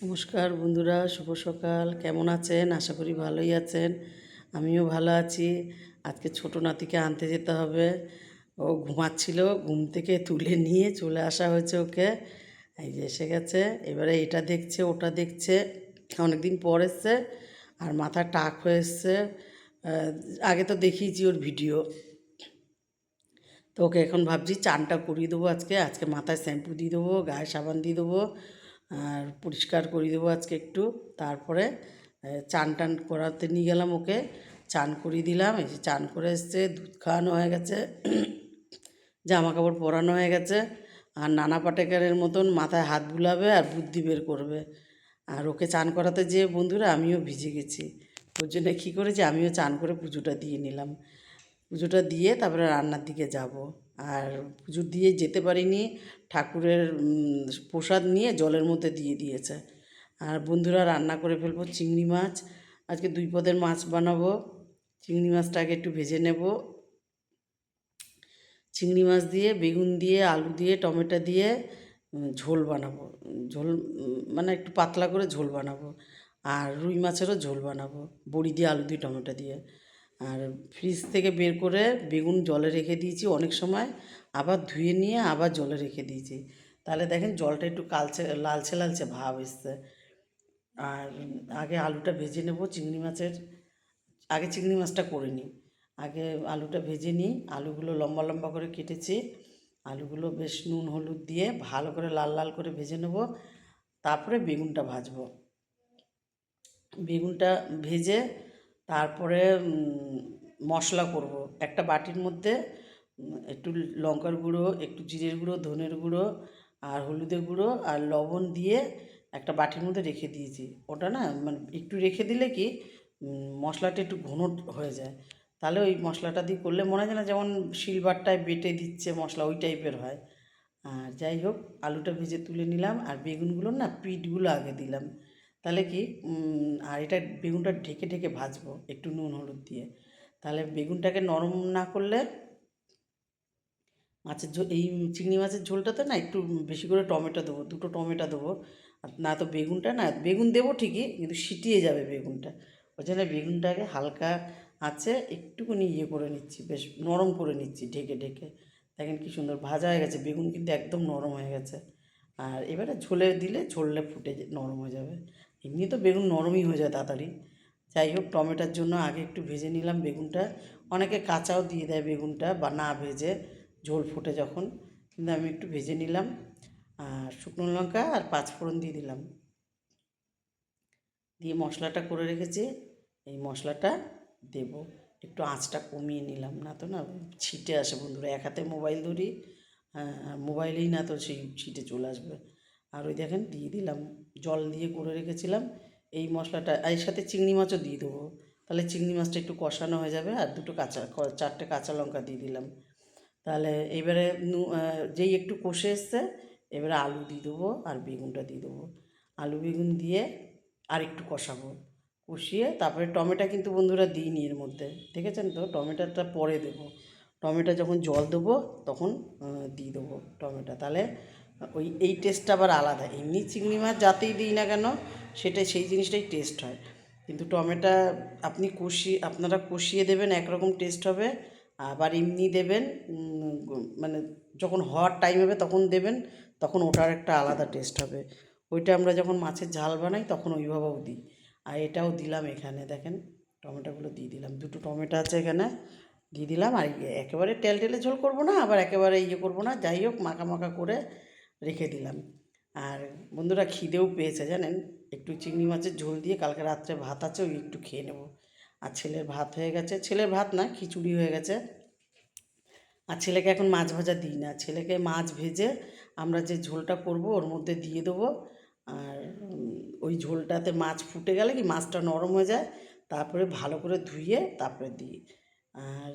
নমস্কার বন্ধুরা, শুভ সকাল। কেমন আছেন? আশা করি ভালোই আছেন। আমিও ভালো আছি। আজকে ছোটো নাতিকে আনতে যেতে হবে। ও ঘুমাচ্ছিল, ঘুম থেকে তুলে নিয়ে চলে আসা হয়েছে ওকে। এই যে এসে গেছে। এবারে এটা দেখছে, ওটা দেখছে। অনেক দিন পর এসছে আর মাথা টাক হয়ে এসছে। আগে তো দেখিয়েছি ওর ভিডিও। তো ওকে এখন ভাবছি চানটা করিয়ে দেবো আজকে। আজকে মাথায় শ্যাম্পু দিয়ে দেবো, গায়ে সাবান দিয়ে দেবো, আর পরিষ্কার করিয়ে দেবো আজকে একটু। তারপরে চান টান করাতে নিয়ে গেলাম ওকে, চান করিয়ে দিলাম। এই যে চান করে এসছে, দুধ খাওয়ানো হয়ে গেছে, জামা কাপড় পরানো হয়ে গেছে। আর নানা পাটেকারের মতন মাথায় হাত বুলাবে আর বুদ্ধি বের করবে। আর ওকে চান করাতে যেয়ে বন্ধুরা আমিও ভিজে গেছি। ওর জন্য কী করেছি, আমিও চান করে পুজোটা দিয়ে নিলাম। পুজোটা দিয়ে তারপরে রান্নার দিকে যাব। আর পুজো দিয়ে যেতে পারিনি, ঠাকুরের প্রসাদ নিয়ে জলের মধ্যে দিয়ে দিয়েছে। আর বন্ধুরা রান্না করে ফেলবো চিংড়ি মাছ। আজকে 2 পদের মাছ বানাবো। চিংড়ি মাছটাকে একটু ভেজে নেব। চিংড়ি মাছ দিয়ে, বেগুন দিয়ে, আলু দিয়ে, টমেটো দিয়ে ঝোল বানাবো। ঝোল মানে একটু পাতলা করে ঝোল বানাবো। আর রুই মাছেরও ঝোল বানাবো, বড়ি দিয়ে, আলু দিয়ে, টমেটো দিয়ে। আর ফ্রিজ থেকে বের করে বেগুন জলে রেখে দিয়েছি অনেক সময়, আবার ধুয়ে নিয়ে আবার জলে রেখে দিয়েছি। তাহলে দেখেন জলটা একটু কালচে লালচে লালচে ভাব এসছে। আর আগে আলুটা ভেজে নেব চিংড়ি মাছের। আগে চিংড়ি মাছটা করে নিই, আগে আলুটা ভেজে নিই। আলুগুলো লম্বা লম্বা করে কেটেছি। আলুগুলো বেশ নুন হলুদ দিয়ে ভালো করে লাল লাল করে ভেজে নেব। তারপরে বেগুনটা ভাজবো। বেগুনটা ভেজে তারপরে মশলা করব। একটা বাটির মধ্যে একটু লঙ্কার গুঁড়ো, একটু জিরের গুঁড়ো, ধনের গুঁড়ো আর হলুদের গুঁড়ো আর লবণ দিয়ে একটা বাটির মধ্যে রেখে দিয়েছি। ওটা না মানে একটু রেখে দিলে কি মশলাটা একটু ঘন হয়ে যায়। তাহলে ওই মশলাটা দিয়ে করলে মনে হয় না যেমন শিলবাট্টায় বেটে দিচ্ছে মশলা, ওই টাইপের হয়। আর যাই হোক, আলুটা ভেজে তুলে নিলাম আর বেগুনগুলো না পিঠগুলো আগে দিলাম। তাহলে কি আর এটা বেগুনটা ঢেকে ঢেকে ভাজবো একটু নুন হলুদ দিয়ে। তাহলে বেগুনটাকে নরম না করলে মাছের ঝোল, এই চিংড়ি মাছের ঝোলটাতে না একটু বেশি করে টমেটো দেবো, 2টো টমেটো দেবো। আর না তো বেগুনটা না, বেগুন দেবো ঠিকই কিন্তু সিটিয়ে যাবে বেগুনটা। ওই জন্য বেগুনটাকে হালকা আছে একটুখানি করে নিচ্ছি, বেশ নরম করে নিচ্ছি ঢেকে ঢেকে। দেখেন কি সুন্দর ভাজা হয়ে গেছে, বেগুন কিন্তু একদম নরম হয়ে গেছে। আর এবারে ঝোলে দিলে ঝোলটা ফুটে নরম হয়ে যাবে। এমনি তো বেগুন নরমই হয়ে যায় তাড়াতাড়ি। যাই হোক, টমেটোর জন্য আগে একটু ভেজে নিলাম বেগুনটা। অনেকে কাঁচাও দিয়ে দেয় বেগুনটা বা না ভেজে, ঝোল ফোটে যখন। কিন্তু আমি একটু ভেজে নিলাম। আর শুকনো লঙ্কা আর 5 ফোড়ন দিয়ে দিলাম, দিয়ে মশলাটা করে রেখেছি। এই মশলাটা দেব। একটু আঁচটা কমিয়ে নিলাম, না তো না ছিটে আসে বন্ধুরা। এক হাতে মোবাইল ধরি, মোবাইলেই না তো সেই ছিটে চলে আসবে। আর ওই দেখেন দিয়ে দিলাম, জল দিয়ে করে রেখেছিলাম এই মশলাটা। এর সাথে চিংড়ি মাছও দিয়ে দেবো, তাহলে চিংড়ি মাছটা একটু কষানো হয়ে যাবে। আর 4টে কাঁচা লঙ্কা দিয়ে দিলাম। তাহলে এবারে যেই একটু কষে এসছে, এবারে আলু দিয়ে দেবো আর বেগুনটা দিয়ে দেবো। আলু বেগুন দিয়ে আর একটু কষাবো। কষিয়ে তারপরে টমেটো কিন্তু বন্ধুরা দিইনি এর মধ্যে, দেখেছেন তো, টমেটোটা পরে দেবো। টমেটো যখন জল দেবো তখন দিয়ে দেবো টমেটো। তাহলে এই টেস্টটা আবার আলাদা। এমনি চিংড়ি মাছ যাতেই দিই না কেন সেই জিনিসটাই টেস্ট হয়। কিন্তু টমেটো আপনারা কষিয়ে দেবেন একরকম টেস্ট হবে। আবার এমনি দেবেন, মানে যখন হওয়ার টাইম হবে তখন দেবেন, তখন ওটার একটা আলাদা টেস্ট হবে। ওইটা আমরা যখন মাছের ঝাল বানাই তখন ওইভাবেও দিই। আর এটাও দিলাম এখানে, দেখেন টমেটোগুলো দিয়ে দিলাম। 2টো টমেটো আছে এখানে, দিয়ে দিলাম। আর একেবারে টেলটেলে ঝোল করব না, আবার একেবারে করব না। যাই হোক, মাখা মাখা করে রেখে দিলাম। আর বন্ধুরা খিদেও পেয়েছে জানেন, একটু চিংড়ি মাছের ঝোল দিয়ে কালকে রাত্রে ভাত আছে, ওই একটু খেয়ে নেব। আর ছেলের ভাত হয়ে গেছে, ছেলের ভাত না খিচুড়ি হয়ে গেছে। আর ছেলেকে এখন মাছ ভাজা দিই না, ছেলেকে মাছ ভেজে আমরা যে ঝোলটা করব ওর মধ্যে দিয়ে দেবো। আর ওই ঝোলটাতে মাছ ফুটে গেলে কি মাছটা নরম হয়ে যায়, তারপরে ভালো করে ধুয়ে তারপরে দিই। আর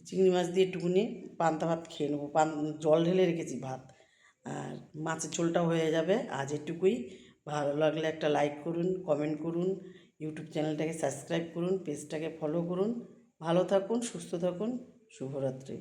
চিংড়ি মাছ দিয়ে একটুকুনি পান্তা ভাত খেয়ে নেবো। জল ঢেলে রেখেছি ভাত। আর মাছের ঝোলটাও হয়ে যাবে। আজ এটুকুই। ভালো লাগলে একটা লাইক করুন, কমেন্ট করুন, ইউটিউব চ্যানেলটাকে সাবস্ক্রাইব করুন, পেজটাকে ফলো করুন। ভালো থাকুন, সুস্থ থাকুন। শুভরাত্রি।